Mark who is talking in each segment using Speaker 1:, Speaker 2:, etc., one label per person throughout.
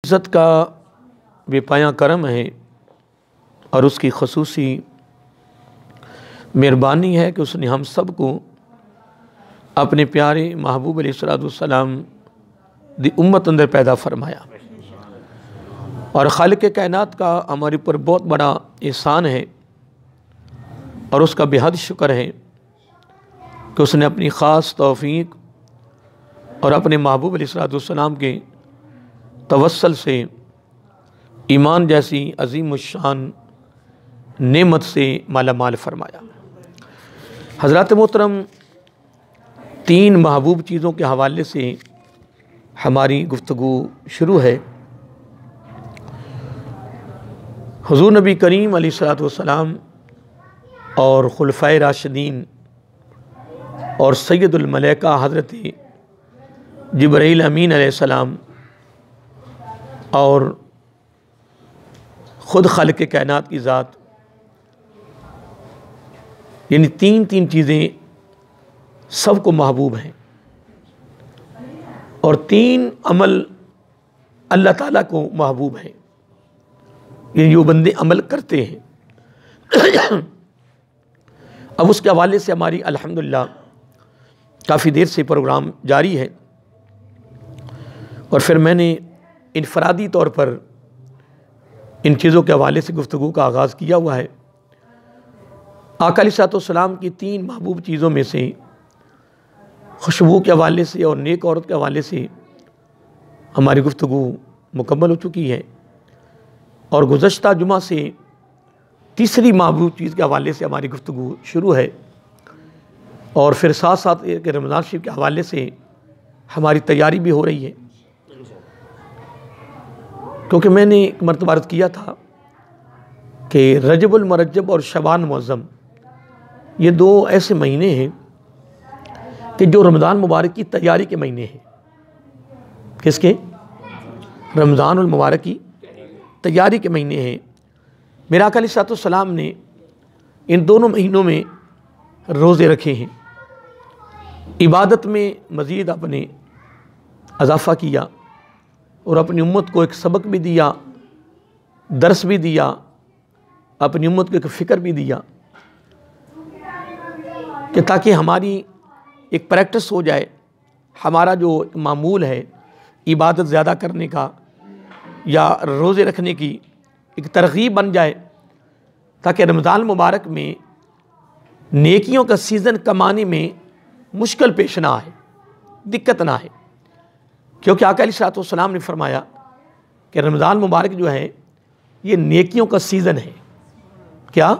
Speaker 1: इज़्ज़त का बेपाया करम है और उसकी ख़ुसूसी मेहरबानी है कि उसने हम सब को अपने प्यारे महबूब अलैहिस्सलाम दी उम्मत अंदर पैदा फरमाया। और खालिक कायनात का हमारे ऊपर बहुत बड़ा एहसान है और उसका बेहद शुक्र है कि उसने अपनी ख़ास तौफ़ीक और अपने महबूब अलैहिस्सलाम के तवस्सल से ईमान जैसी अज़ीम शान नेमत से माला माल फरमाया। हज़रात मोहतरम, 3 महबूब चीज़ों के हवाले से हमारी गुफ्तगू शुरू है। हुज़ूर नबी करीम अलैहिस्सलाम और खुलफ़ाए राशिदीन और सैयदुल मलाइका हज़रत जिब्राईल अमीन अलैहिस्सलाम और ख़ुद खालिक़ कायनात की ज़ात, यानी 3 चीज़ें सबको महबूब हैं और 3 अमल अल्लाह ताला को महबूब हैं, ये जो बंदे अमल करते हैं। अब उसके हवाले से हमारी अल्हम्दुलिल्लाह काफ़ी देर से प्रोग्राम जारी है और फिर मैंने इनफरादी तौर पर इन चीज़ों के हवाले से गुफ्तगू का आगाज़ किया हुआ है। आका अलैहिस्सलाम की 3 महबूब चीज़ों में से खुशबू के हवाले से और नेक औरत के हवाले से हमारी गुफ्तगू मुकम्मल हो चुकी है और गुज़श्ता जुमा से तीसरी महबूब चीज़ के हवाले से हमारी गुफ्तगू शुरू है और फिर साथ साथ रमज़ान शरीफ के हवाले से हमारी तैयारी भी हो रही है, क्योंकि मैंने एक मरतबा अर्ज़ किया था कि रजबुल मरजब और शबान मुअज़्ज़म ये 2 ऐसे महीने हैं कि जो रमज़ान मुबारक की तैयारी के महीने हैं। किसके? रमज़ानुल मुबारक की तैयारी के महीने हैं। मेरे आका अलैहिस्सलाम ने इन दोनों महीनों में रोज़े रखे हैं, इबादत में मज़ीद अपने इज़ाफ़ा किया और अपनी उम्मत को एक सबक भी दिया, दर्स भी दिया, अपनी उम्मत को एक फ़िक्र भी दिया कि ताकि हमारी एक प्रैक्टिस हो जाए, हमारा जो मामूल है इबादत ज़्यादा करने का या रोज़े रखने की एक तरग़ीब बन जाए, ताकि रमज़ान मुबारक में नेकियों का सीज़न कमाने में मुश्किल पेश ना आए, दिक्कत ना आए। क्योंकि आका अलैहिस्सलाम ने फरमाया कि रमज़ान मुबारक जो है ये नेकियों का सीज़न है। क्या?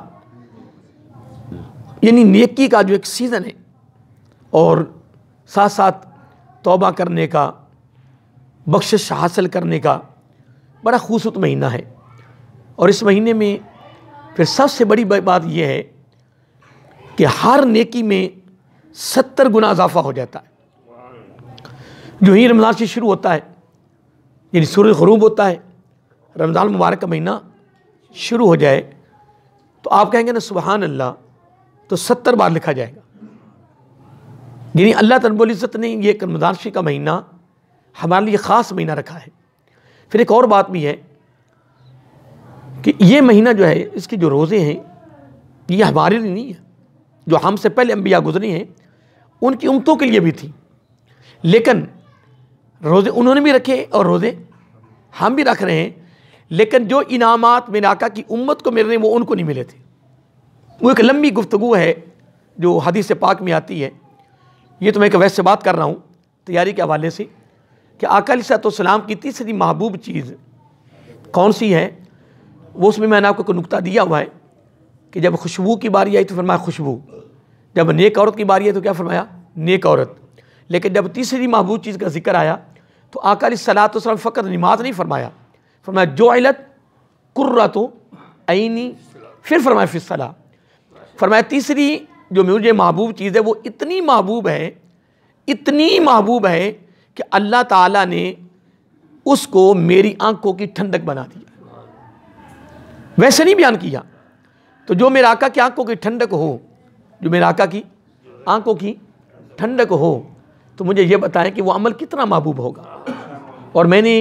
Speaker 1: यानी नेकी का जो एक सीज़न है और साथ साथ तौबा करने का, बख्शिश हासिल करने का बड़ा खूबसूरत महीना है। और इस महीने में फिर सबसे बड़ी बात यह है कि हर नेकी में 70 गुना इजाफा हो जाता है। जो ही रमज़ान से शुरू होता है, यानी सूरज ग़ुरूब होता है, रमज़ान मुबारक का महीना शुरू हो जाए तो आप कहेंगे ना सुबहान अल्लाह, तो 70 बार लिखा जाएगा। यानी अल्लाह रब्बुल इज़्ज़त ने ये रमज़ान शरीफ का महीना हमारे लिए ख़ास महीना रखा है। फिर एक और बात भी है कि ये महीना जो है, इसके जो रोज़े हैं ये हमारे लिए नहीं है, जो हमसे पहले अंबिया गुजरे हैं उनकी उम्मतों के लिए भी थी, लेकिन रोज़े उन्होंने भी रखे और रोज़े हम भी रख रहे हैं, लेकिन जो इनामात मेरे आका की उम्मत को मिल रहे हैं वो उनको नहीं मिले थे। वो एक लंबी गुफ्तगू है जो हदीस पाक में आती है। ये तो मैं एक वैसे बात कर रहा हूँ तैयारी के हवाले से कि आका अलैहिस्सलाम की तीसरी महबूब चीज़ कौन सी है, वो उसमें मैंने आपको नुक्ता दिया हुआ है कि जब खुशबू की बारी आई तो फरमाया खुशबू, जब नेक औरत की बारी आई तो क्या फरमाया? नेक औरत। लेकिन जब तीसरी महबूब चीज़ का जिक्र आया तो आका अलैहिस्सलाम फ़कत नमाज नहीं फरमाया, फरमाया जुइलत कुर्रतु ऐनी, फिर फरमाया फ़िस्सलाह। फरमाया तीसरी जो मुझे महबूब चीज़ है वो इतनी महबूब है, इतनी महबूब है कि अल्लाह ताला ने उसको मेरी आंखों की ठंडक बना दिया। वैसे नहीं बयान किया, तो जो मेरे आका की आंखों की ठंडक हो, जो मेरे आका की आंखों की ठंडक हो, तो मुझे ये बताएं कि वो अमल कितना महबूब होगा। और मैंने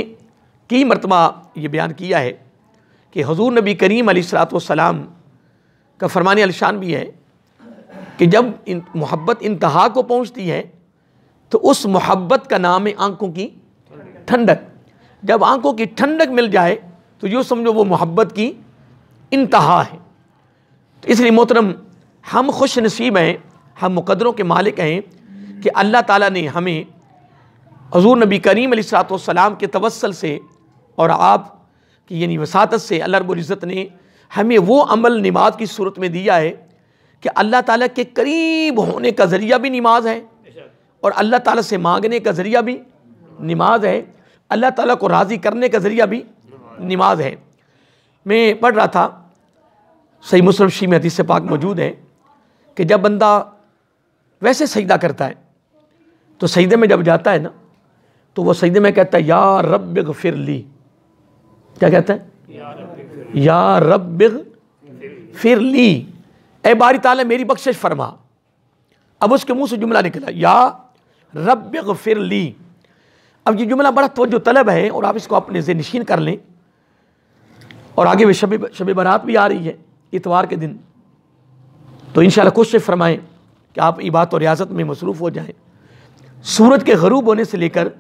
Speaker 1: कई मरतबा ये बयान किया है कि हुज़ूर नबी करीम अलैहिस्सलाम का फरमान अलशान भी है कि जब मोहब्बत इंतहा को पहुँचती है तो उस मोहब्बत का नाम है आंखों की ठंडक। जब आंखों की ठंडक मिल जाए तो यूँ समझो वो मोहब्बत की इंतहा है। तो इसलिए मोहतरम, हम खुश नसीब हैं, हम मुक़द्दरों के मालिक हैं कि अल्लाह ताला ने हमें हुज़ूर नबी करीम अलैहिस्सलाम के तवस्सल से और आप की यानी वसातत से अल्लाह रब्बुल इज़्ज़त ने हमें वो अमल नमाज की सूरत में दिया है कि अल्लाह ताला के करीब होने का ज़रिया भी नमाज है और अल्लाह ताला से मांगने का ज़रिया भी नमाज है, अल्लाह ताला को राज़ी करने का ज़रिया भी नमाज है। मैं पढ़ रहा था, सही मुस्लिम शरीफ में हदीस पाक मौजूद है कि जब बंदा वैसे सजदा करता है तो सजदे में जब जाता है ना तो वो सजदे में कहता है या रब्बि ग़फ़िर ली। क्या कहता है? या रब्बि ग़फ़िर ली, ए बारी ताला मेरी बख्शिश फरमा। अब उसके मुंह से जुमला निकला या रब्बि ग़फ़िर ली। अब ये जुमला बड़ा तवज्जो तलब है और आप इसको अपने ज़हन नशीन कर लें। और आगे वे शब बारात भी आ रही है इतवार के दिन, तो इंशाअल्लाह कोशिश फरमाएं कि आप इबादत और रियाज़त में मसरूफ़ हो जाएं। सूरज के ग़रूब होने से लेकर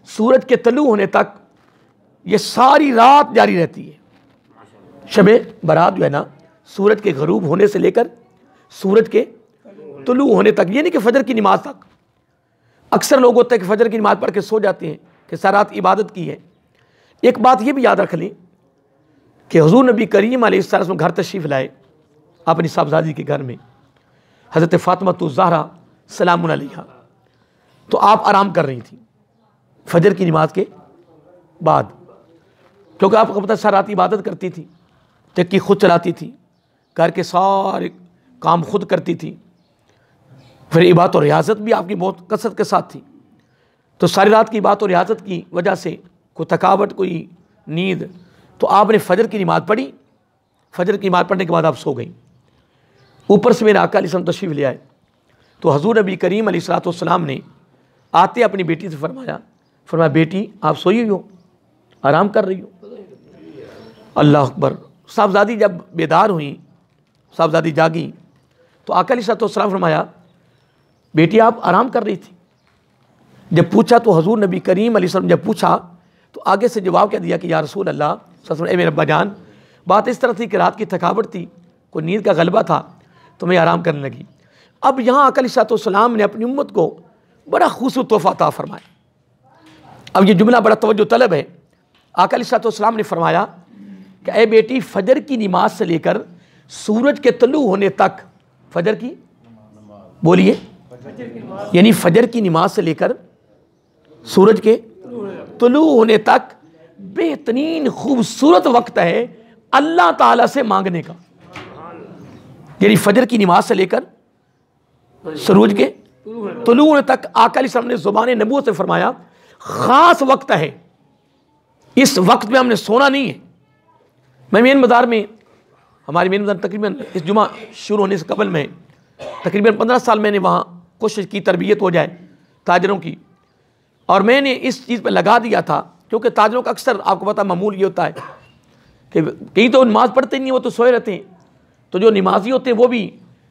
Speaker 1: सूरज के तलू होने तक ये सारी रात जारी रहती है। शब बारात जो है ना, सूरज के ग़रूब होने से लेकर सूरज के तुलू होने तक, ये नहीं कि फजर की नमाज तक। अक्सर लोग होते हैं कि फजर की नमाज पढ़ के सो जाते हैं कि सारी रात इबादत की है। एक बात ये भी याद रख लें कि हुज़ूर नबी करीम अलैहिस्सलाम घर तशरीफ़ लाए अपनी साहबजादी के घर में, हज़रत फ़ातिमा ज़हरा सलामुन अलैहा। तो आप आराम कर रही थी फजर की नमाज के बाद, क्योंकि आपको पता सारी रात इबादत करती थी, चक्की खुद चलाती थी, घर के सारे काम खुद करती थी, फिर इबादत और रियाज़त भी आपकी बहुत कसरत के साथ थी। तो सारी रात की इबादत और रियाज़त की वजह से कोई थकावट, कोई नींद, तो आपने फ़जर की नमाज़ पढ़ी। फ़जर की नमाज़ पढ़ने के बाद आप सो गई। ऊपर से मेरे आका अलैहिस्सलाम तशरीफ़ ले आए तो हुज़ूर नबी करीम अलैहिस्सलाम ने आते अपनी बेटी से फरमाया बेटी आप सोई हुई हो, आराम कर रही हो। अल्लाह अकबर। साहबजादी जब बेदार हुई, साहबजादी जागी तो आका अलैहिस्सलाम फरमाया बेटी आप आराम कर रही थी। जब पूछा तो हुज़ूर नबी करीम अलैहिस्सलाम जब पूछा तो आगे से जवाब क्या दिया कि या रसूल अल्लाह, ए मेरे अब्बा जान, बात इस तरह थी कि रात की थकावट थी, कोई नींद का गलबा था तो मैं आराम करने लगी। अब यहाँ आका अलैहिस्सलाम ने अपनी उम्मत को बड़ा खूबसूरत तोहफ़ा अता फरमाया। अब ये जुमला बड़ा तवज्जो तलब है। आका अलैहिस्सलाम ने फरमाया कि ए बेटी, फ़जर की नमाज से लेकर सूरज के तलू होने तक, फ़जर की बोलिए, यानी फ़जर की नमाज से लेकर सूरज के तलू होने तक बेहतरीन खूबसूरत वक्त है अल्लाह ताला से मांगने का। यानी फ़जर की नमाज से लेकर सूरज के तलू होने तक आका अलैहिस्सलाम ने ज़ुबान नबूवत से फरमाया ख़ास वक्त है, इस वक्त में हमने सोना नहीं है। मैं मेन बाज़ार में, हमारी मेन बाज़ार तकरीबन इस जुमा शुरू होने से कबल में तकरीबन 15 साल मैंने वहाँ कोशिश की तरबियत हो जाए ताजरों की, और मैंने इस चीज़ पर लगा दिया था क्योंकि ताजरों का अक्सर आपको पता मामूल ये होता है कि कहीं तो नमाज़ पढ़ते नहीं, वो तो सोए रहते हैं। तो जो नमाजी होते हैं वो भी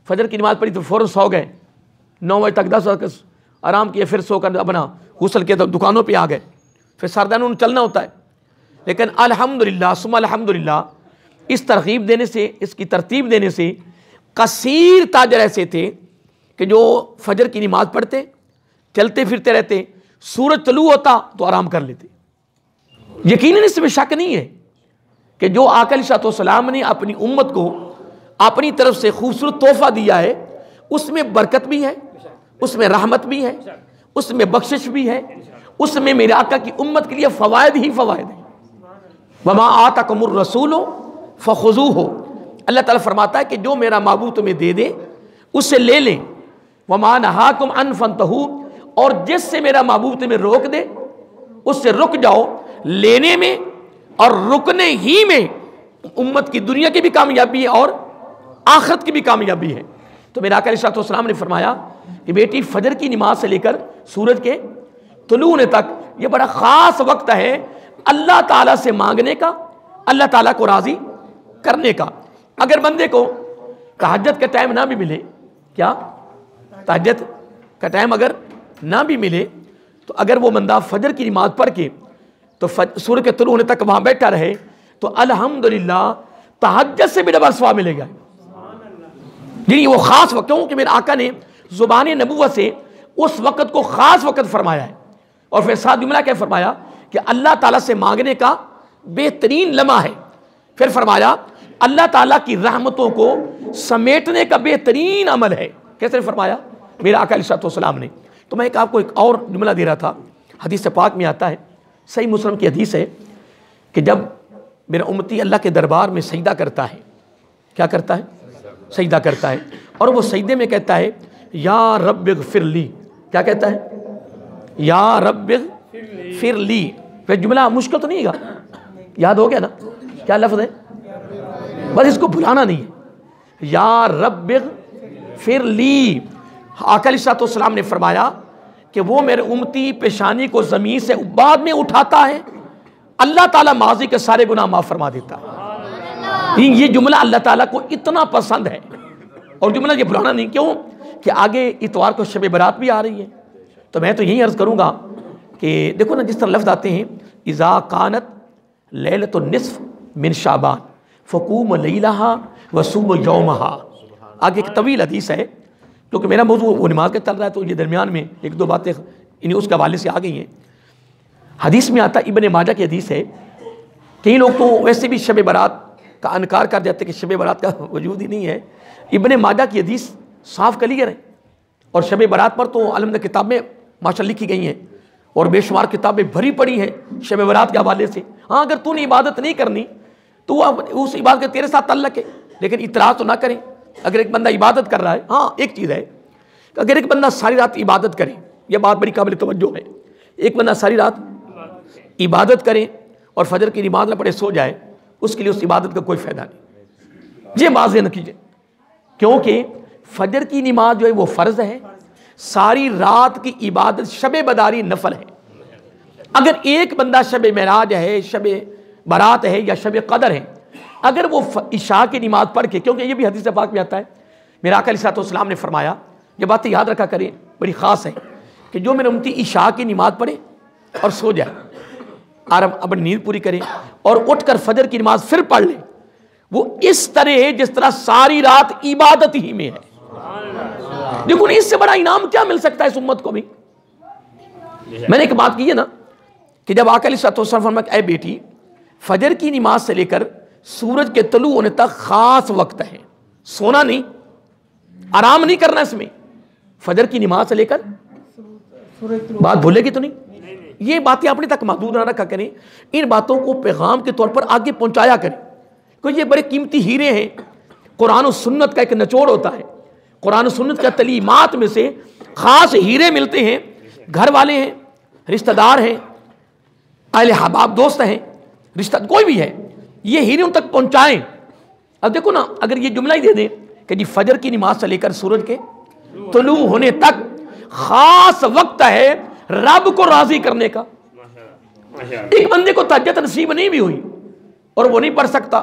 Speaker 1: फजर की नमाज़ पढ़ी तो फ़ौरन सो गए, 9 बजे तक 10 बजे तक आराम किए, फिर सोकर अपना गुस्ल किया तो दुकानों पे आ गए, फिर सरदार उन्हें चलना होता है। लेकिन अल्हम्दुलिल्लाह सुम्मा अल्हम्दुलिल्लाह इस तरगीब देने से, इसकी तरतीब देने से कसीर ताजर ऐसे थे कि जो फजर की नमाज़ पढ़ते, चलते फिरते रहते, सूरज तलू होता तो आराम कर लेते। यकीनन इसमें शक नहीं है कि जो आका अलैहिस्सलाम ने अपनी उम्मत को अपनी तरफ से खूबसूरत तोहफ़ा दिया है उसमें बरकत भी है, उसमें रहमत भी है, उसमें बख्शिश भी है, उसमें मेरे आका की उम्मत के लिए फ़वायद ही फ़वायद है। वमा आताकुमुर रसूलु फ़ख़ुज़ूहु, अल्लाह ताला फरमाता है कि जो मेरा महबूब तुम्हें दे दे उससे ले लें। वमा नहाकुम अन फंतहू, और जिससे मेरा महबूब तुम्हें रोक दे उससे रुक जाओ। लेने में और रुकने ही में उम्मत की दुनिया की भी कामयाबी है और आखिरत की भी कामयाबी है। तो मेरे आका अलैहिस्सलाम ने फरमाया कि बेटी, फजर की नमाज से लेकर सूरज के तुलू होने तक ये बड़ा ख़ास वक्त है अल्लाह ताला से मांगने का, अल्लाह ताला को राजी करने का। अगर बंदे को तहज्जुद का टाइम ना भी मिले, क्या तहज्जुद का टाइम अगर ना भी मिले, तो अगर वो बंदा फजर की नमाज पढ़ के तो सूरज के तुलू होने तक वहां बैठा रहे, तो अल्हम्दुलिल्लाह तहज्जुद से भी डबल सवाब मिलेगा। यानी वो खास वक्त, क्योंकि मेरे आका ने जुबान नबुव्वत से उस वक्त को खास वक्त फरमाया है। और फिर साथ जुमला क्या फरमाया कि अल्लाह ताला से मांगने का बेहतरीन लम्हा है। फिर फरमाया अल्लाह ताला की रहमतों को समेटने का बेहतरीन अमल है। कैसे फरमाया मेरे आका अलैहिस्सलाम ने? तो मैं आपको एक और जुमला दे रहा था, हदीस पाक में आता है, सही मुस्लिम की हदीस है कि जब मेरा उम्मती अल्लाह के दरबार में सजदा करता है, क्या करता है? सजदा करता है, और वो सजदे में कहता है या रब्बि ग़फ़िरली। क्या कहता है? या रब्बि ग़फ़िरली। फिर जुमला मुश्किल तो नहीं है, याद हो गया ना? क्या लफ्ज़ है? बस इसको भुलाना नहीं है। या रब्बि ग़फ़िरली। आका अलैहिस्सलाम ने फरमाया कि वो मेरे उम्मती पेशानी को ज़मीन से बाद में उठाता है, अल्लाह ताला माजी के सारे गुनाह माफ़ फरमा देता है। ये जुमला अल्लाह ताला को इतना पसंद है। और जुमला ये भुलाना नहीं, क्यों कि आगे इतवार को शब बरात भी आ रही है। तो मैं तो यही अर्ज़ करूँगा कि देखो ना, जिस तरह लफ्ज़ आते हैं इज़ा कानत लैलतुन निस्फ़ मिन शाबान फ़क़ूम लैलहा वसूम यौमहा। आगे एक तवील हदीस है, क्योंकि मेरा मौजू वो नमाज का चल रहा है, तो ये दरमियान में एक दो बातें इन्हीं उसके हवाले से आ गई हैं। हदीस में आता, इब्ने माजा की हदीस है। कई लोग तो वैसे भी शब बरात का इनकार कर देते कि शब बरात का वजूद ही नहीं है। इब्ने माजा की हदीस साफ क्लियर है, और शब बरात पर तो अलम किताबें माशा लिखी गई हैं, और बेशुमार किताबें भरी पड़ी हैं शब बरात के हवाले से। हाँ, अगर तूने इबादत नहीं करनी तो वह उस इबादत के तेरे साथ तल्लक है, लेकिन इतराज़ तो ना करें। अगर एक बंदा इबादत कर रहा है, हाँ एक चीज़ है कि अगर एक बंदा सारी रात इबादत करे, यह बात बड़ी काबिल तवज्जो है। एक बंदा सारी रात इबादत करे और फजर की नमाज न पढ़े सो जाए, उसके लिए उस इबादत का कोई फ़ायदा नहीं। ये बात न कीजिए, क्योंकि फजर की नमाज जो है वो फ़र्ज़ है, सारी रात की इबादत शब बदारी नफल है। अगर एक बंदा शब मेराज है, शब बारात है या शब कदर है, अगर वो इशा की नमाज पढ़ के, क्योंकि ये भी हदीस पाक में आता है, मेरे आका अलैहिस्सलाम ने फरमाया, ये बातें याद रखा करें, बड़ी ख़ास है, कि जो मेरे उम्मती इशा की नमाज पढ़े और सो जाए, आराम अपनी नींद पूरी करे और उठकर फजर की नमाज फिर पढ़ ले, वो इस तरह है जिस तरह सारी रात इबादत ही में है। देखो इससे बड़ा इनाम क्या मिल सकता है इस उम्मत को भी। मैंने एक बात की है ना कि जब आका अलैहिस्सलाम फरमाया, ऐ बेटी, फजर की नमाज से लेकर सूरज के तलू होने तक खास वक्त है, सोना नहीं, आराम नहीं करना इसमें। फजर की नमाज से लेकर, बात भूलेगी तो नहीं, ये बातें अपने तक महदूद ना रखा करें, इन बातों को पैगाम के तौर पर आगे पहुंचाया करें, क्योंकि ये बड़े कीमती हीरे हैं। कुरान और सुन्नत का एक निचोड़ होता है, कुरान और सुन्नत का तलीमात में से खास हीरे मिलते हैं। घर वाले हैं, रिश्तेदार हैं, अहले हबाब दोस्त हैं, रिश्ता कोई भी है, ये हीरे उन तक पहुंचाएं। अब देखो ना, अगर ये जुमला ही दे दें कि जी फजर की नमाज से लेकर सूरज के तुलू होने तक खास वक्त है रब को राजी करने का। एक बंदे को तहज्जुद नसीब नहीं भी हुई और वो नहीं पढ़ सकता,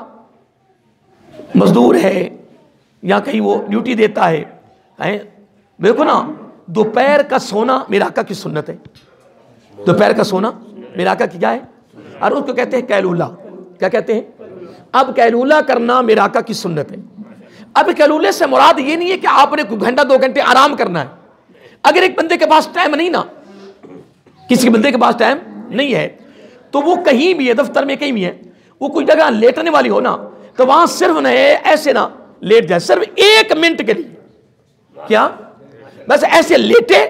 Speaker 1: मजदूर है या कहीं वो ड्यूटी देता है, देखो ना, दोपहर का सोना मेरे आका की सुन्नत है। दोपहर का सोना मेरे आका की क्या है? और उसको कहते हैं कैलूला। क्या कहते हैं? अब कैलूला करना मेरे आका की सुन्नत है। अब कैलूले से मुराद ये नहीं है कि आपने घंटा 2 घंटे आराम करना है। अगर एक बंदे के पास टाइम नहीं ना, किसी बंदे के पास टाइम नहीं है, तो वो कहीं भी है, दफ्तर में कहीं भी है, वो कोई जगह लेटने वाली हो ना, तो वहां सिर्फ न ऐसे ना लेट जाए, सिर्फ 1 मिनट के लिए, क्या बस ऐसे लेटे,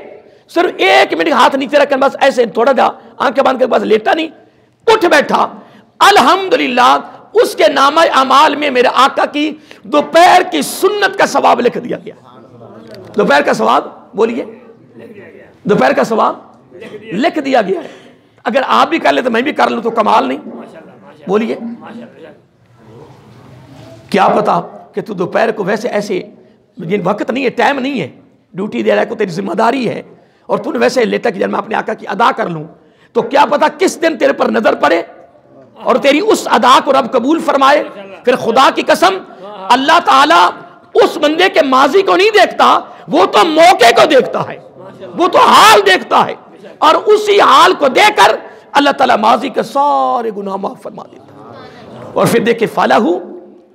Speaker 1: सिर्फ 1 मिनट हाथ नीचे रखकर बस ऐसे थोड़ा जा आंखें बांध कर बस लेटा नहीं, उठ बैठा, अल्हम्दुलिल्लाह, उसके नामा अमाल में मेरे आका की दोपहर की सुन्नत का सवाब लिख दिया गया। दोपहर का सवाब, बोलिए, दोपहर का सवाब लिख दिया गया है। अगर आप भी कर ले तो मैं भी कर लूं तो कमाल नहीं, बोलिए। क्या पता कि तू दोपहर को वैसे ऐसे, वक्त नहीं है, टाइम नहीं है, ड्यूटी दे रहा है, को तेरी जिम्मेदारी है, और तूने वैसे लेटा कि जब मैं अपने आका की अदा कर लूं, तो क्या पता किस दिन तेरे पर नजर पड़े और तेरी उस अदा को रब कबूल फरमाए। फिर खुदा की कसम, अल्लाह ताला उस बंदे के माजी को नहीं देखता, वो तो मौके को देखता है, वो तो हाल देखता है, और उसी हाल को देखकर अल्लाह ताला माजी के सारे गुनाह माफ फरमा देता है। और फिर देखे फलाहू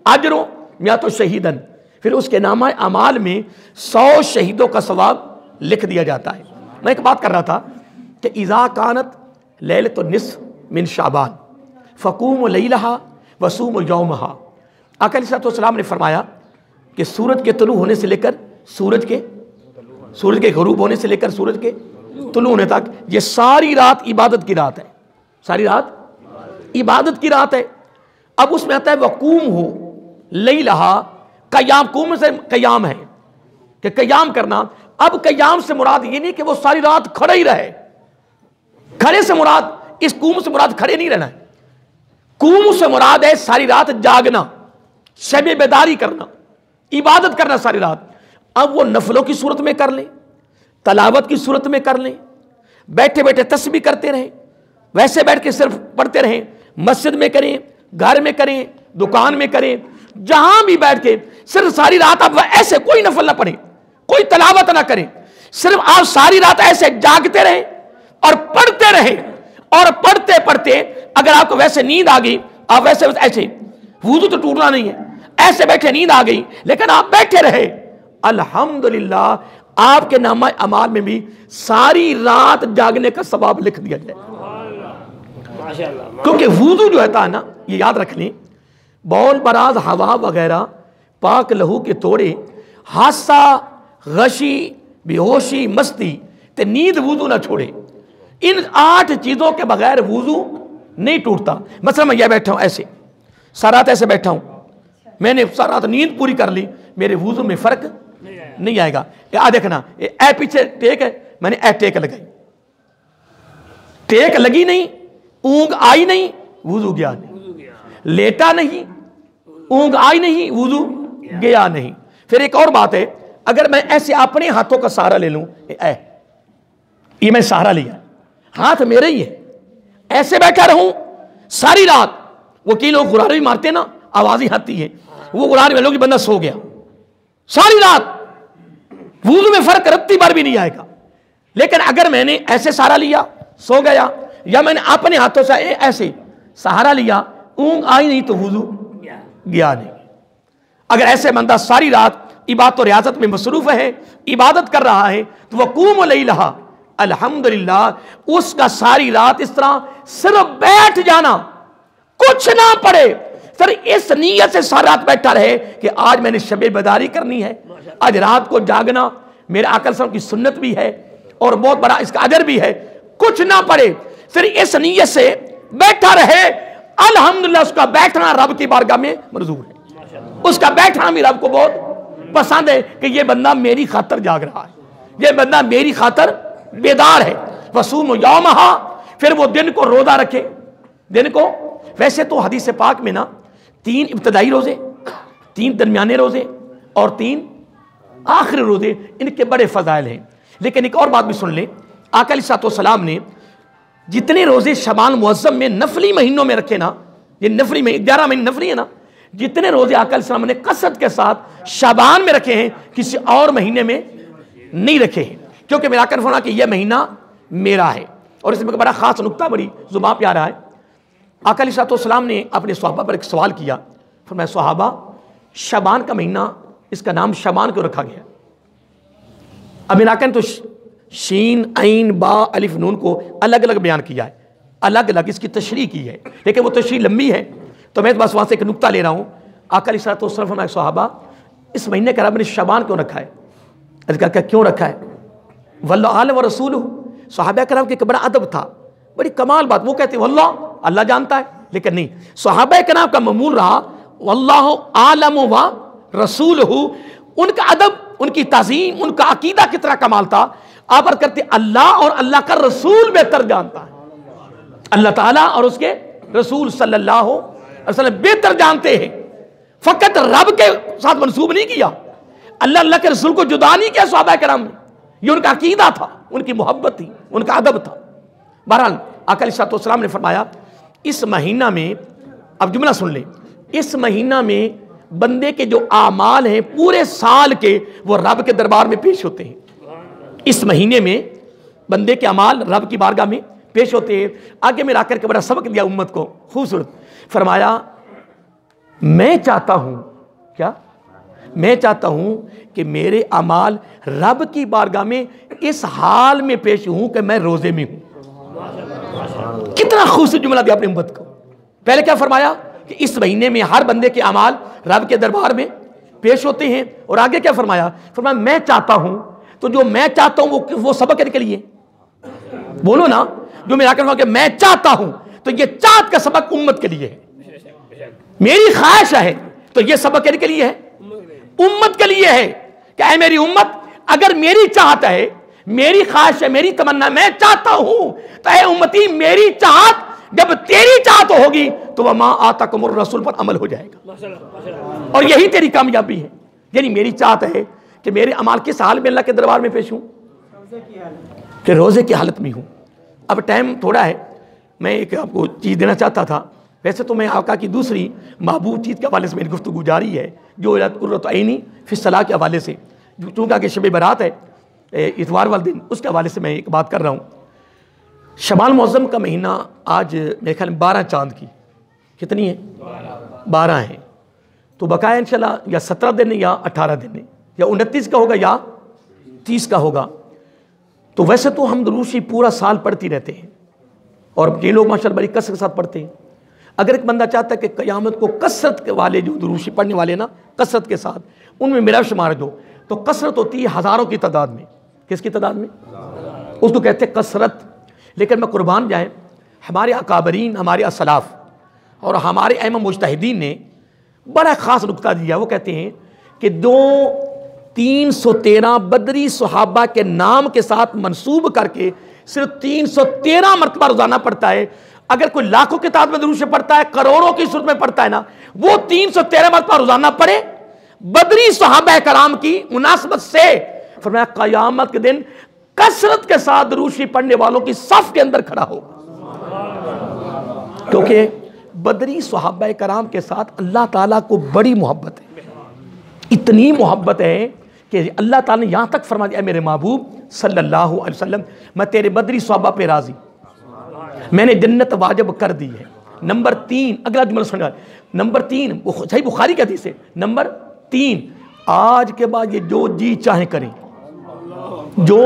Speaker 1: अजरो या तो शहीदन, फिर उसके नामा अमाल में 100 शहीदों का सवाब लिख दिया जाता है। मैं एक बात कर रहा था कि इज़ा कानत लैलतुन निस्फ मिन शाबान फ़क़ूमु लैलहा वसूमु यौमहा। आका अलैहिस्सलाम ने फरमाया कि सूरज के तुलू होने से लेकर सूरज के गरूब होने से लेकर सूरज के तुलू होने तक ये सारी रात इबादत की रात है, सारी रात इबादत की रात है। अब उसमें आता है वक़ूम हो लैलहा, क़याम, कूम से क़याम है कि क़याम करना। अब क़याम से मुराद ये नहीं कि वो सारी रात खड़े ही रहे, खड़े से मुराद, इस कूम से मुराद खड़े नहीं रहना है, कूम से मुराद है सारी रात जागना, शब बेदारी करना, इबादत करना सारी रात। अब वो नफलों की सूरत में कर लें, तलावत की सूरत में कर लें, बैठे बैठे तस्बीह करते रहें, वैसे बैठ के सिर्फ पढ़ते रहें, मस्जिद में करें, घर में करें, दुकान में करें, जहां भी बैठ के सिर्फ सारी रात आप ऐसे कोई नफल ना पढ़ें, कोई तलावत ना करें, सिर्फ आप सारी रात ऐसे जागते रहें और पढ़ते रहें। और पढ़ते पढ़ते अगर आपको वैसे नींद आ गई, आप वैसे ऐसे, वुज़ू तो टूटना नहीं है, ऐसे बैठे नींद आ गई लेकिन आप बैठे रहे, अल्हम्दुलिल्लाह आपके नामा अमाल में भी सारी रात जागने का सवाब लिख दिया जाए। क्योंकि वुज़ू जो होता है ना, ये याद रख लें, बौल बराज हवा वगैरह पाक लहू के तोड़े, हादसा गशी बेहोशी मस्ती ते नींद वुज़ू ना छोड़े। इन 8 चीजों के बगैर वुज़ू नहीं टूटता। मतलब मैं यह बैठा हूं ऐसे, सारा रात ऐसे बैठा हूं, मैंने सारा रात नींद पूरी कर ली, मेरे वुज़ू में फर्क नहीं आएगा। आ देखना, ए पीछे टेक है, मैंने ए टेक लगाई, टेक लगी नहीं, ऊंग आई नहीं, वुज़ू गया नहीं, लेटा नहीं, ऊंग आई नहीं, वुज़ू गया नहीं। फिर एक और बात है, अगर मैं ऐसे अपने हाथों का सहारा ले लूं, ये मैं सहारा लिया, हाथ मेरे ही है, ऐसे बैठा रहूं सारी रात, वो कई लोग गुरारे भी मारते ना, आवाज ही आती है, वो गुरारे में लोग बंदा सो गया सारी रात, वुज़ू में फर्क रत्ती बार भी नहीं आएगा। लेकिन अगर मैंने ऐसे सहारा लिया, सो गया, या मैंने अपने हाथों से ऐसे सहारा लिया, ऊंग आई नहीं तो वुज़ू गया नहीं। अगर ऐसे बंदा सारी रात इबादत और रियाजत में मसरूफ है, इबादत कर रहा है, तो वह कूम लैलहा, अल्हम्दुलिल्लाह उसका सारी रात इस तरह सिर्फ बैठ जाना, कुछ ना पड़े, सर इस नीयत से सारी रात बैठा रहे कि आज मैंने शबे बेदारी करनी है, आज रात को जागना मेरे आका सल्लल्लाहु अलैहि वसल्लम की सुन्नत भी है और बहुत बड़ा इसका अजर भी है, कुछ ना पड़े, सिर्फ इस नीयत से बैठा रहे, अल्हम्दुलिल्लाह उसका बैठना रब की बारगाह में मंजूर है, उसका बैठना भी रब को बहुत पसंद है कि ये बंदा मेरी खातर जाग रहा है, ये बंदा मेरी खातर बेदार है। वसूम यौमहा, फिर वो दिन को रोजा रखे, दिन को, वैसे तो हदीस पाक में ना 3 इब्तदाई रोजे, 3 दरमियाने रोजे और 3 आखिरी रोजे, इनके बड़े फजाइल हैं। लेकिन एक और बात भी सुन लें, आका अलैहिस्सलाम ने जितने रोजे शबान मुअज्जम में नफली महीनों में रखे ना, ये नफली में 11 महीने नफली है ना, जितने रोजे आका अलैहिस्सलाम ने कसरत के साथ शबान में रखे हैं, किसी और महीने में नहीं रखे हैं, क्योंकि मेरा कहना होना कि यह महीना मेरा है। और इसमें बड़ा खास नुक्ता, बड़ी जुबान पे आ रहा है, आका अलैहिस्सलाम ने अपने सहाबा पर एक सवाल किया, फरमाया सहाबा शबान का महीना, इसका नाम शबान क्यों रखा गया? अब मेरा कहना तो शीन ऐन बा अलिफ नून को अलग अलग बयान किया है, अलग अलग इसकी तशरीह की है, लेकिन वो तशरीह लंबी है, तो मैं बस वहां से एक नुक्ता ले रहा हूं। आका अलैहिस्सलाम फरमाया सहाबा इस महीने का रब ने शबान क्यों रखा है? क्या क्यों रखा है? वल्लाह आलम व रसूलुहु, सहाबा कराम के एक बड़ा अदब था, बड़ी कमाल बात, वो कहते वल्लाह अल्लाह जानता है, लेकिन नहीं, सहाबा कराम का मामूल रहा वल्लाहु आलम व रसूलुहु, उनका अदब, उनकी ताज़ीम, उनका अकीदा कितना कमाल था। आप करते अल्लाह और अल्लाह का रसूल बेहतर जानता है, अल्लाह ताला और उसके रसूल सल्लल्लाहु अलैहि वसल्लम बेहतर जानते हैं। फकत रब के साथ मंसूब नहीं किया, अल्लाह अल्लाह के रसूल को जुदा नहीं किया सहाबा कराम ने, ये उनका अकीदा था, उनकी मोहब्बत थी, उनका अदब था। बहरहाल आका अलैहिस्सलाम ने फरमाया इस महीना में, अब जुमला सुन लें, इस महीना में बंदे के जो आमाल हैं पूरे साल के वो रब के दरबार में पेश होते हैं। इस महीने में बंदे के अमाल रब की बारगाह में पेश होते हैं। आगे में आकर के बड़ा सबक दिया उम्मत को, खूबसूरत फरमाया, मैं चाहता हूं, क्या मैं चाहता हूं कि मेरे अमाल रब की बारगाह में इस हाल में पेश हूं कि मैं रोजे में हूं। कितना खूबसूरत जुमला दिया अपनी उम्मत को। पहले क्या फरमाया कि इस महीने में हर बंदे के अमाल रब के दरबार में पेश होते हैं, और आगे क्या फरमाया, फरमाया मैं चाहता हूं, तो जो मैं चाहता हूं वो सबक के लिए, बोलो ना, जो मेरा कहना कि मैं चाहता हूं, तो ये चाहत का सबक उम्मत के लिए है। मेरी ख्वाहिश है तो ये सबक के लिए है, उम्मत के लिए है कि ऐ मेरी उम्मत, अगर मेरी चाहत है, मेरी ख्वाहिश है, मेरी तमन्ना, मैं चाहता हूं, तो ऐ उम्मती मेरी चाहत जब तेरी चाहत होगी तो वह मां आताकुमुर रसूल पर अमल हो जाएगा, और यही तेरी कामयाबी है। यानी मेरी चाहत है कि मेरे अमाल किस हाल में अल्लाह के दरबार में पेश हूं, कि रोजे की हालत में हूं। अब टाइम थोड़ा है, मैं एक आपको चीज़ देना चाहता था। वैसे तो मैं आका की दूसरी महबूब चीज़ के हवाले से मेरी गुफ्तगू जारी है, जो कुर्रत ऐनी फिर सलाह के हवाले से, चूँकि आगे शब बारात है इतवार वाले दिन, उसके हवाले से मैं एक बात कर रहा हूँ। शबान मुअज़्ज़म का महीना आज मेरे ख्याल में 12 चांद की, कितनी है, 12 है, तो बकाया इंशाल्लाह या 17 दिन या 18 दिन है, या 29 का होगा या 30 का होगा। तो वैसे तो हम दुरूशी पूरा साल पढ़ती रहते हैं, और ये लोग माशाअल्लाह बड़ी कसरत के साथ पढ़ते हैं। अगर एक बंदा चाहता है कि क़यामत को कसरत के वाले जो दुरूशी पढ़ने वाले ना, कसरत के साथ उनमें मेरा शुमार दो, तो कसरत होती है हज़ारों की तादाद में। किसकी तादाद में? उसको कहते हैं कसरत। लेकिन मैं कुर्बान जाए, हमारे अकाबरीन, हमारे असलाफ और हमारे अइम्मा मुज्तहिदीन ने बड़ा ख़ास नुक्ता दिया। वो कहते हैं कि 313 बदरी सहाबा के नाम के साथ मंसूब करके सिर्फ 313 मरतबा रोजाना पढ़ता है। अगर कोई लाखों की तादाद में दुरूद पढ़ता है, करोड़ों की सूरत में पढ़ता है ना, वो 313 मरतबा रोजाना पढ़े बदरी सहाबा कराम की मुनासबत से। फरमाया क़यामत के दिन कसरत के साथ दुरूद पढ़ने वालों की सफ के अंदर खड़ा हो, क्योंकि बदरी सहाबा कराम के साथ अल्लाह ताला को बड़ी मोहब्बत है। इतनी मोहब्बत है कि अल्लाह ताला ने यहाँ तक फरमा दिया, मेरे महबूब सल्लल्लाहु अलैहि वसल्लम, मैं तेरे बदरी सहाबा पे राजी, मैंने जन्नत वाजिब कर दी है। नंबर 3, अगला जुमला सुनिए, नंबर 3 सही बुखारी की हदीस है। नंबर 3, आज के बाद ये जो जी चाहे करें, जो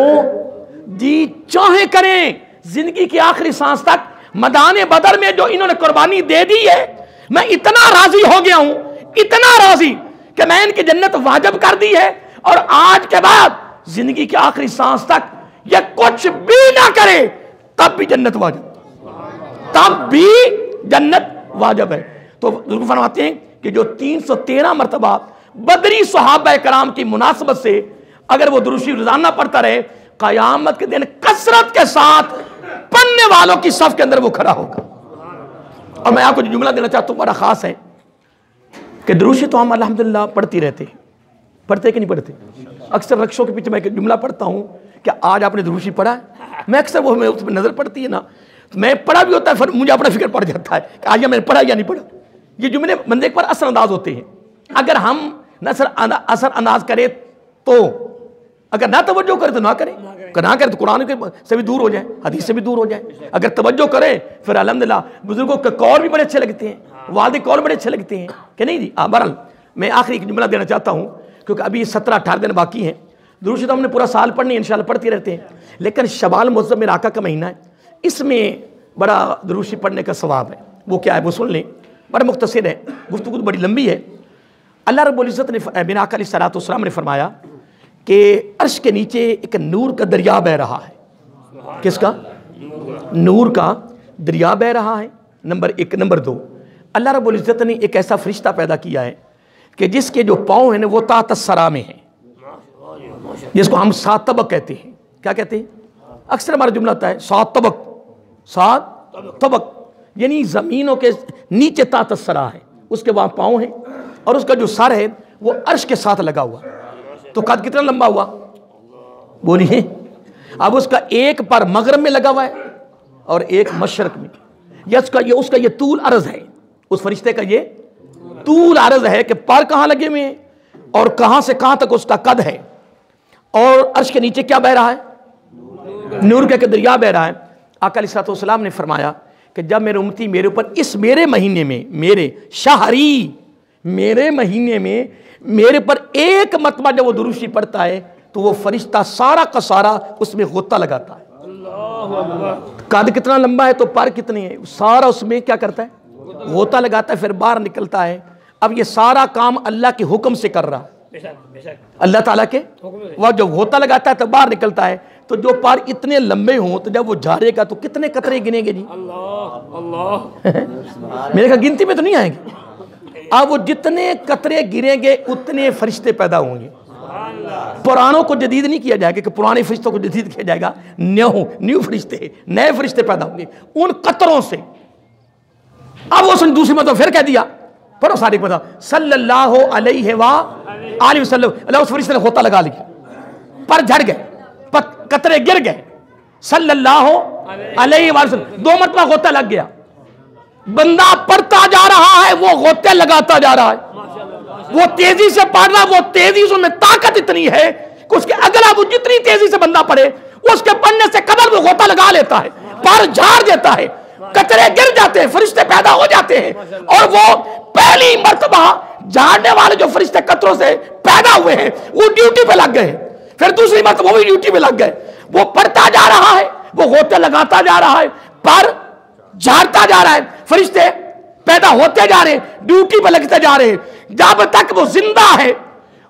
Speaker 1: जी चाहे करें, जिंदगी की आखिरी सांस तक मैदान बदर में जो इन्होंने कुर्बानी दे दी है, मैं इतना राजी हो गया हूं, इतना राजी कि मैं इनकी जन्नत वाजिब कर दी है, और आज के बाद जिंदगी की आखिरी सांस तक ये कुछ भी ना करे तब भी जन्नत वाजिब, तब भी जन्नत वाजिब है। तो फरमाते हैं कि जो 313 मरतबा बदरी सहाबा कराम की मुनासबत से अगर वो दुरूद रोजाना पढ़ता रहे, क़यामत के दिन कसरत के साथ पढ़ने वालों की सफ के अंदर वो खड़ा होगा। और मैं आपको जो जुमला देना चाहता हूँ बड़ा खास है कि दुरूद तो हम अल्हम्दुलिल्लाह पढ़ती रहते हैं, पढ़ते कि नहीं पढ़ते? अक्सर रक्षों के पीछे मैं एक जुमला पढ़ता हूँ कि आज आपने दुरूद पढ़ा है, मैं अक्सर वो उस पर नजर पड़ती है ना, तो मैं पढ़ा भी होता है, फिर मुझे अपना फिक्र पड़ जाता है कि आज मैंने पढ़ा या नहीं पढ़ा। ये जुमले बंदे पर असर अंदाज होते हैं। अगर हम असर अंदाज करें तो, अगर ना तवज्जो करे तो ना करें, ना करे तो कुरान के से भी दूर हो जाए, हदीस से भी दूर हो जाए। अगर तवज्जो करे फिर अल्हम्दुलिल्लाह बुजुर्गों के कौल भी बड़े अच्छे लगते हैं, वालिद कौल बड़े अच्छे लगते हैं कि नहीं जी। बहरहाल मैं आखिरी एक जुमला देना चाहता हूँ, क्योंकि अभी 17-18 दिन बाकी हैं। दुरूद तो हमने पूरा साल पढ़नी, इंशाल्लाह पढ़ते रहते हैं, लेकिन शबान मुअज़्ज़म मेरे आका का महीना है, इसमें बड़ा दुरूद पढ़ने का सवाब है। वो क्या है वो सुन लें, बड़ा मुख्तसर है, गुफ्तगू बड़ी लंबी है। अल्लाह रब्बुल इज़्ज़त ने मेरे आका अलैहिस्सलातु वस्सलाम ने फरमाया कि अर्श के नीचे एक नूर का दरिया बह रहा है। किसका? नूर का दरिया बह रहा है। नंबर 1। नंबर 2, अल्लाह रब्बुल इज़्ज़त ने एक ऐसा फरिश्ता पैदा किया है कि जिसके जो पाँव हैं वो तातस्सरा में हैं, जिसको हम 7 तबक कहते हैं। क्या कहते हैं? अक्सर हमारा जुमला होता है 7 तबक, 7 तबक, यानी ज़मीनों के नीचे तातस्सरा है, उसके वहाँ पाँव हैं, और उसका जो सर है वो अर्श के साथ लगा हुआ। तो कद कितना लंबा हुआ बोलिए? अब उसका एक पर मगरब में लगा हुआ है और एक मशरक में, या उसका ये तूल अर्ज है, उस फरिश्ते का ये तूल अर्ज है कि पर कहाँ लगे हुए हैं और कहाँ से कहाँ तक उसका कद है, और अर्श के नीचे क्या बह रहा है, नूर का दरिया बह रहा है। आका अलैहिस्सलाम ने फरमाया कि जब मेरे उम्मती मेरे ऊपर इस मेरे महीने में, मेरे शाहरी, मेरे महीने में मेरे पर एक मरतबा जब वो दुरूशी पढ़ता है तो वो फरिश्ता सारा का सारा उसमें गोता लगाता है। कद कितना लंबा है तो पर कितनी है, सारा उसमें क्या करता है, गोता लगाता है, फिर बाहर निकलता है। अब ये सारा काम अल्लाह के हुक्म से कर रहा है, अल्लाह ताला के, वह जब गोता लगाता है तो बाहर निकलता है। तो जो पार इतने लंबे हों तो जब वो झाड़ेगा तो कितने कतरे गिनेंगे जी? मेरे ख्याल गिनती में तो नहीं आएंगे। अब वो जितने कतरे गिरेंगे उतने फरिश्ते पैदा होंगे। पुरानों को जदीद नहीं किया जाएगा कि पुराने फरिश्तों को जदीद किया जाएगा, न्यू फरिश्ते, नए फरिश्ते पैदा होंगे उन कतरों से। अब उसने दूसरी मतलब फिर कह दिया, पढ़ो सारी पता, सल्लल्लाहु अलैहि वसल्लम, उस फरिश्ते ने होता लगा लिया, पर झड़ गए, कतरे गिर गए। सल्लल्लाहु अलैहि वसल्लम, 2 मरतबा होता लग गया। बंदा पढ़ता जा रहा है, वो होते लगाता जा रहा है, वो तेजी से पढ़ रहा, वो तेजी से, उसमें ताकत इतनी है कि उसके अगला वो जितनी तेजी से बंदा पढ़े उसके पढ़ने से कबल वो होता लगा लेता है, पर झाड़ देता है, कतरे गिर जाते हैं, फरिश्ते पैदा हो जाते हैं। और वो पहली मर्तबा झाड़ने वाले जो फरिश्ते कतरों से पैदा हुए हैं वो ड्यूटी पे लग गए, फिर दूसरी मर्तबा वो भी ड्यूटी पे लग गए। वो पढ़ता जा रहा है, वो होते लगाता जा रहा है, पर झाड़ता जा रहा है, फरिश्ते पैदा होते जा रहे हैं, ड्यूटी पे लगते जा रहे हैं। जब तक वो जिंदा है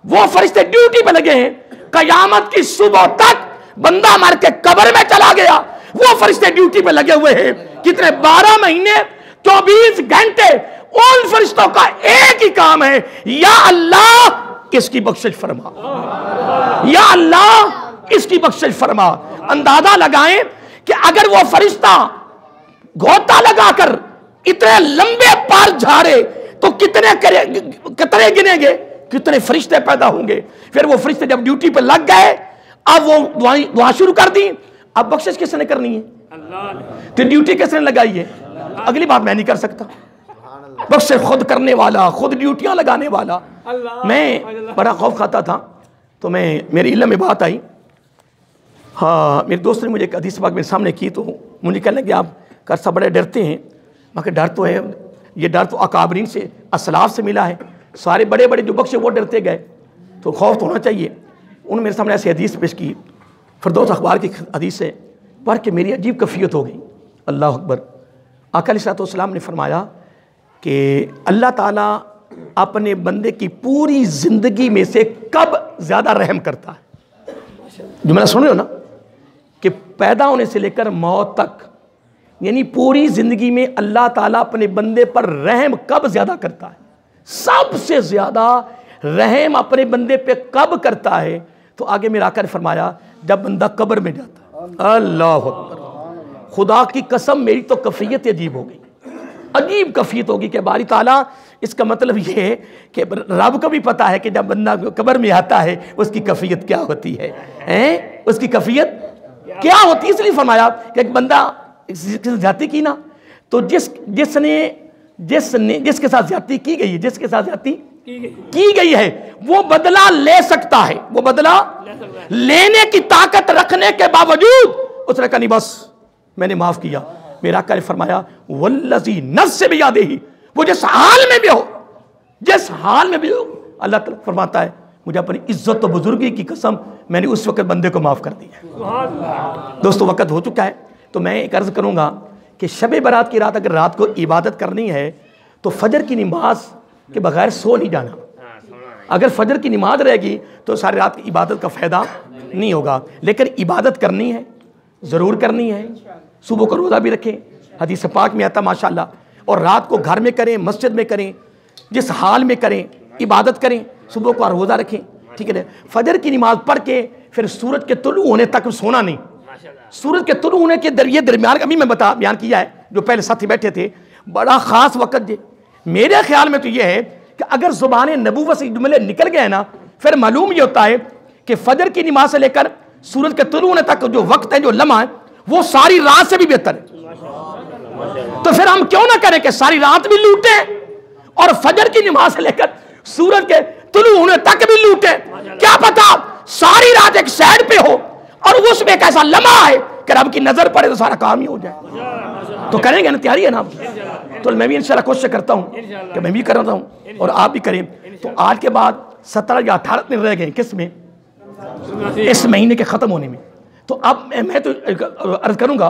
Speaker 1: वो फरिश्ते ड्यूटी पे लगे हैं, कयामत की सुबह तक बंदा मर के कब्र में चला गया, वो फरिश्ते ड्यूटी पे लगे हुए हैं। कितने 12 महीने 24 घंटे उन फरिश्तों का एक ही काम है, या अल्लाह इसकी बख्शिश फरमा, या अल्लाह इसकी बख्शिश फरमा। अंदाजा लगाएं कि अगर वो फरिश्ता गोता लगाकर इतने लंबे पार झाड़े तो कितने कतरे गिनेंगे, कितने फरिश्ते पैदा होंगे। फिर वो फरिश्ते जब ड्यूटी पे लग गए, अब वो दुआ शुरू कर दी। अब बख्शिश किसने करनी है, तो ड्यूटी किसने लगाई है, अगली बात मैं नहीं कर सकता। बख्शिश खुद करने वाला, खुद ड्यूटियां लगाने वाला। मैं बड़ा खौफ खाता था तो मेरे इल्म में बात आई, हाँ मेरे दोस्त ने मुझे एक हदीस पाक मेरे सामने की, तो मुझे कहने लगे आप करसा बड़े डरते हैं। मैं डर तो है, ये डर तो अकाबरीन से, असलाफ से मिला है, सारे बड़े बड़े जो बख्शे वो डरते गए, तो खौफ तो होना चाहिए। उन्होंने मेरे सामने ऐसी हदीस पेश की, फिरदौस अखबार की हदीस से पढ़ के मेरी अजीब कैफियत हो गई। अल्लाह अकबर। आका अलैहिस्सलाम ने फरमाया कि अल्लाह ताला अपने बंदे की पूरी ज़िंदगी में से कब ज़्यादा रहम करता है। जो मैंने सुन रहे हो ना कि पैदा होने से लेकर मौत तक, यानी पूरी ज़िंदगी में अल्लाह ताला अपने बंदे पर रहम कब ज़्यादा करता है, सबसे ज़्यादा रहम अपने बंदे पे कब करता है। तो आगे मेरा आका ने फरमाया जब बंदा कब्र में जाता है। अल्लाह अकबर। खुदा की कसम मेरी तो कैफियत अजीब हो गई, अजीब कैफियत होगी कि बारी ताला, इसका मतलब ये है कि रब को भी पता है कि जब बंदा कब्र में आता है उसकी कैफियत क्या होती है, उसकी कैफियत क्या होती है। इसलिए फरमाया कि एक बंदा ज्यादती की ना, तो जिसके साथ ज्यादती की गई है, जिसके साथ ज्यादती की गई है वो बदला ले सकता है, वो बदला लेने की ताकत रखने के बावजूद उसने कहा नहीं बस मैंने माफ किया। मेरा आका ने फरमाया वल्लज़ी नफ्स बियदिही, वो जिस हाल में भी हो, जिस हाल में भी हो, अल्लाह ताला फरमाता है मुझे अपनी इज्जत और बुजुर्गी की कसम मैंने उस वक्त बंदे को माफ कर दिया। दोस्तों वक्त हो चुका है, तो मैं एक अर्ज करूंगा कि शब बारात की रात अगर रात को इबादत करनी है तो फजर की नमाज के बगैर सो नहीं जाना। अगर फजर की नमाज रहेगी तो सारी रात की इबादत का फ़ायदा नहीं होगा, लेकिन इबादत करनी है, ज़रूर करनी है। सुबह को रोज़ा भी रखें, हदीस पाक में आता माशाल्लाह, और रात को घर में करें, मस्जिद में करें, जिस हाल में करें इबादत करें, सुबह को रोज़ा रखें, ठीक है। फजर की नमाज पढ़ के फिर सूरज के तुलू होने तक सोना नहीं। सूरज के तुलू होने के दरमियान अभी मैं बयान किया है, जो पहले साथी बैठे थे, बड़ा ख़ास वक़्त मेरे ख्याल में तो ये है कि अगर ज़ुबान नबूवत से जुमले निकल गए ना, फिर मालूम ये होता है कि फजर की नमाज से लेकर सूरज के तुलू होने तक जो वक्त है, जो लम्हा है, वो सारी रात से भी बेहतर है। तो फिर हम क्यों ना करें कि सारी रात भी लूटे और फजर की नमाज से लेकर सूरज के तुलू होने तक भी लूटे। क्या पता सारी रात एक साइड पे हो और उसमें एक ऐसा लम्हा है कि रब की नजर पड़े तो सारा काम ही हो जाए। तो करेंगे ना, तैयारी है ना? तो मैं भी इंशाल्लाह कोशिश करता हूँ कि मैं भी कर रहा हूँ और आप भी करें। तो आज के बाद 17 या 18 दिन रह गए किस में, इस महीने के ख़त्म होने में। तो अब मैं तो अर्ज करूँगा,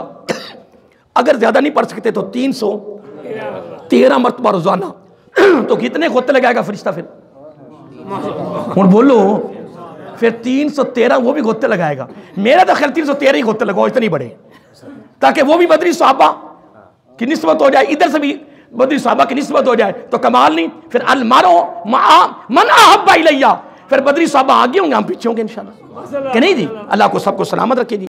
Speaker 1: अगर ज़्यादा नहीं पढ़ सकते तो 313 मरतबा रोज़ाना, तो कितने गोते लगाएगा फरिश्ता? फिर हूँ बोलो, फिर 313 वो भी गोते लगाएगा। मेरा तो ख्याल 313 ही गोते लगाओ, इतने बड़े, ताकि वो भी बदरी सहाबा की निस्बत हो जाए, इधर से भी बदरी सहाबा की निस्बत हो जाए, तो कमाल नहीं। फिर अल मारो मन अहब्बा इलैया, फिर बदरी सहाबा आगे होंगे, हम पीछे होंगे इंशाल्लाह, कि नहीं जी? अल्लाह को सबको सलामत रखे जी।